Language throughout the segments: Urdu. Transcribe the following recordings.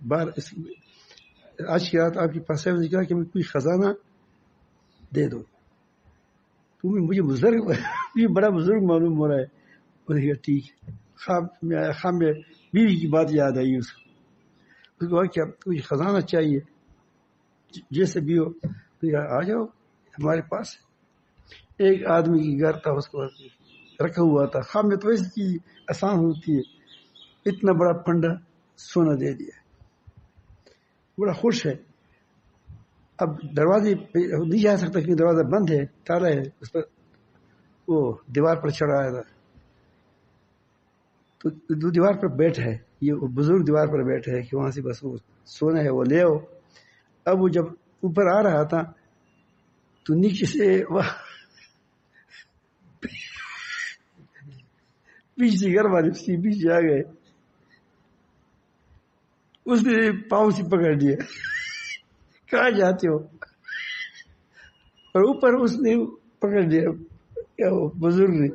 بار آج کی رات آپ کے پاس ہے، کہا کہ کوئی خزانہ دے دو. مجھے بزرگ یہ بڑا بزرگ معلوم ہو رہا ہے. انہوں نے کہا ٹھیک. خواب میں بیوی کی بات یاد آئی اس کو کہا کہ کوئی خزانہ چاہیے جیسے بھی ہو. آ جاؤ ہمارے پاس. ایک آدمی کی گھر تھا، اس کو رکھا ہوا تھا. خواب میں تو ایسی چیز آسان ہوتی ہے. اتنا بڑا پنڈا سونا دے دیا، بڑا خوش ہے. اب دروازے پہ نہیں جا سکتا کیونکہ دروازہ بند ہے، تالا ہے اس پر. وہ دیوار پر چڑھا آیا تھا تو دیوار پر بیٹھا ہے. یہ بزرگ دیوار پر بیٹھا ہے کہ وہاں سے بس وہ سونا ہے وہ لے آؤ. اب وہ جب اوپر آ رہا تھا تو نیچے سے پیچھے گھر والے اس کے پیچھے آ گئے. اس نے پاؤں سے پکڑ لیا. کہاں جاتے ہو؟ اور اوپر اس نے پکڑ لیا. کیا وہ بزرگ نے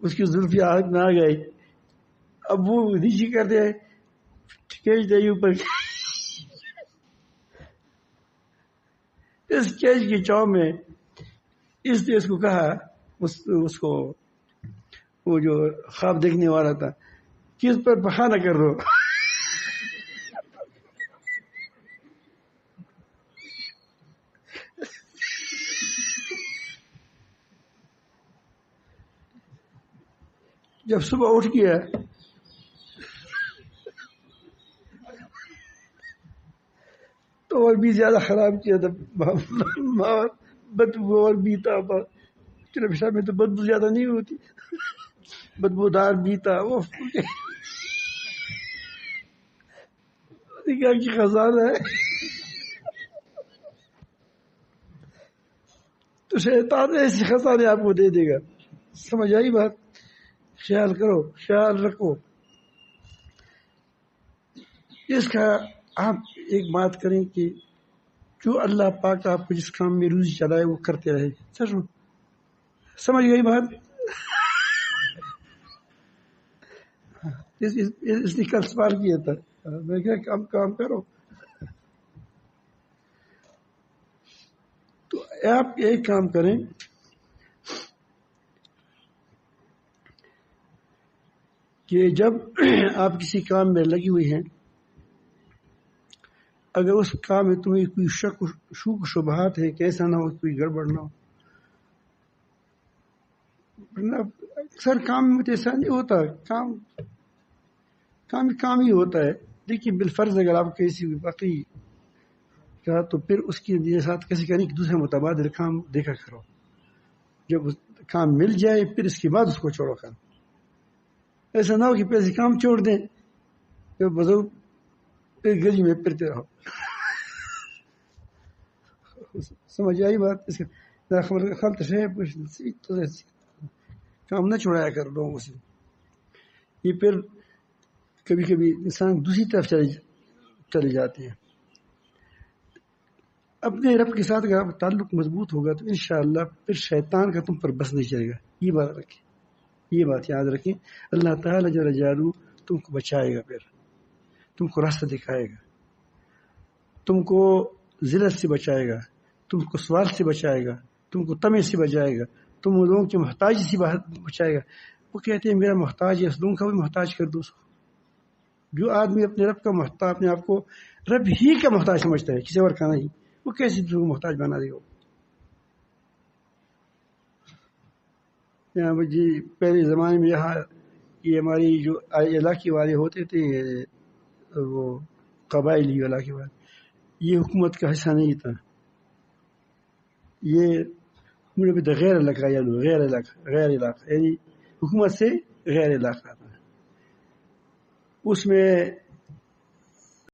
اس کی زلفی ہاتھ میں آ گئی. اب وہ نیچے کر دے کھینچ دے اوپر. اس کیچ کی چاؤ میں اس نے اس کو کہا، اس کو وہ جو خواب دیکھنے والا تھا کہ اس پر بہانہ کر دو. جب صبح اٹھ گیا تو اور بھی زیادہ خراب کیا تھا. بدبو اور بھی تھا. چلو پیشاب میں تو بدبو زیادہ نہیں ہوتی، بدبودار بھی تھا. وہ کیا کی خزانہ ہے تو شیطان ایسی خزانے آپ کو دے دے گا. سمجھ آئی بات؟ خیال کرو، خیال رکھو اس کا. آپ ایک بات کریں کہ جو اللہ پاک آپ کو جس کام میں روزی چلائے وہ کرتے رہے. سمجھ گئی بات؟ اس نے کل سوال کیا تھا، میں کیا کام کرو. تو آپ ایک کام کریں کہ جب آپ کسی کام میں لگی ہوئی ہیں، اگر اس کام میں تمہیں کوئی شک و شبہات ہے کہ ایسا نہ ہو کوئی گڑبڑ نہ ہو. اکثر کام میں ایسا نہیں ہوتا. کام ہی ہوتا ہے. دیکھیے بالفرض اگر آپ کسی واقعی کہا تو پھر اس کے ساتھ کیسے کریں کہ دوسرے متبادل کام دیکھا کرو. جب کام مل جائے پھر اس کے بعد اس کو چھوڑو کرو. ایسا نہ ہو کہ پیسے کام چھوڑ دیں تو بزرگ گلی میں پھرتے رہو. سمجھ آئی بات؟ اس کا کام نہ چھوڑایا کر لوگوں سے. یہ پھر کبھی کبھی انسان دوسری طرف چلے جاتے ہیں. اپنے رب کے ساتھ اگر آپ تعلق مضبوط ہوگا تو انشاءاللہ پھر شیطان کا تم پر بس نہیں چلے گا. یہ بات رکھیں، یہ بات یاد رکھیں. اللہ تعالیٰ جل جلالہ تم کو بچائے گا، پھر تم کو راستہ دکھائے گا، تم کو ذلت سے بچائے گا، تم کو سوال سے بچائے گا، تم کو طمع سے بچائے گا، تم لوگوں کی محتاج سے بچائے گا. وہ کہتے ہیں میرا محتاج ہے، اس لوگوں کا بھی محتاج کر دو اس کو. جو آدمی اپنے رب کا محتاج، اپنے آپ کو رب ہی کا محتاج سمجھتا ہے، کسی اور کا نہیں، وہ کیسے دوسروں کو محتاج بنا دے گا. یہاں جی پہلے زمانے میں یہاں یہ ہماری جو علاقے والے ہوتے تھے، وہ قبائلی علاقے والے، یہ حکومت کا حصہ نہیں تھا. یہ غیر علاقہ غیر علاقہ یعنی حکومت سے غیر علاقہ تھا. اس میں